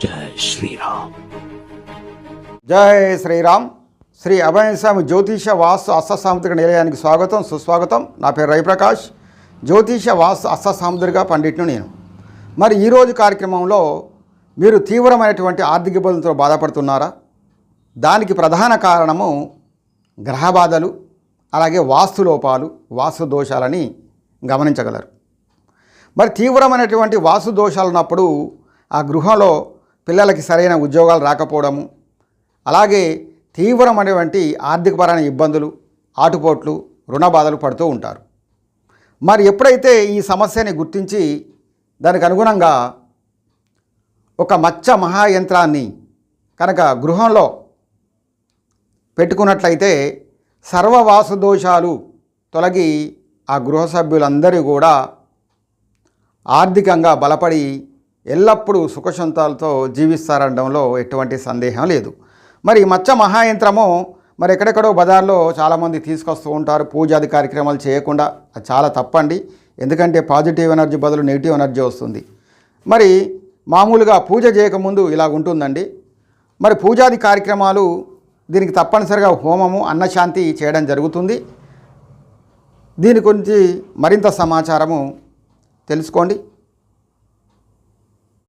జై శ్రీరామ్. జై శ్రీరామ్. శ్రీ అభయస్వామి జ్యోతిష వాస్తు అష్టసాముద్రిక నిలయానికి స్వాగతం, సుస్వాగతం. నా పేరు రవిప్రకాష్, జ్యోతిష వాస్తు అష్టసాముద్రిక పండిట్ను నేను. మరి ఈరోజు కార్యక్రమంలో మీరు తీవ్రమైనటువంటి ఆర్థిక ఇబ్బందులతో బాధపడుతున్నారా? దానికి ప్రధాన కారణము గ్రహ బాధలు, అలాగే వాస్తు లోపాలు, వాస్తు దోషాలని గమనించగలరు. మరి తీవ్రమైనటువంటి వాస్తు దోషాలు ఉన్నప్పుడు ఆ గృహంలో పిల్లలకి సరైన ఉద్యోగాలు రాకపోవడము, అలాగే తీవ్రమైనటువంటి ఆర్థికపరమైన ఇబ్బందులు, ఆటుపోట్లు, రుణ బాధలు పడుతూ ఉంటారు. మరి ఎప్పుడైతే ఈ సమస్యని గుర్తించి దానికి అనుగుణంగా ఒక మచ్చ మహాయంత్రాన్ని కనుక గృహంలో పెట్టుకున్నట్లయితే సర్వవాసు దోషాలు తొలగి ఆ గృహ సభ్యులందరూ కూడా ఆర్థికంగా బలపడి ఎల్లప్పుడూ సుఖశాంతాలతో జీవిస్తారనడంలో ఎటువంటి సందేహం లేదు. మరి మచ్చ మహాయంత్రము మరి ఎక్కడెక్కడో బజార్లో చాలామంది తీసుకొస్తూ ఉంటారు పూజాది కార్యక్రమాలు చేయకుండా. అది చాలా తప్పండి. ఎందుకంటే పాజిటివ్ ఎనర్జీ బదులు నెగిటివ్ ఎనర్జీ వస్తుంది. మరి మామూలుగా పూజ చేయకముందు ఇలా ఉంటుందండి. మరి పూజాది కార్యక్రమాలు దీనికి తప్పనిసరిగా హోమము, అన్నశాంతి చేయడం జరుగుతుంది. దీని గురించి మరింత సమాచారము తెలుసుకోండి.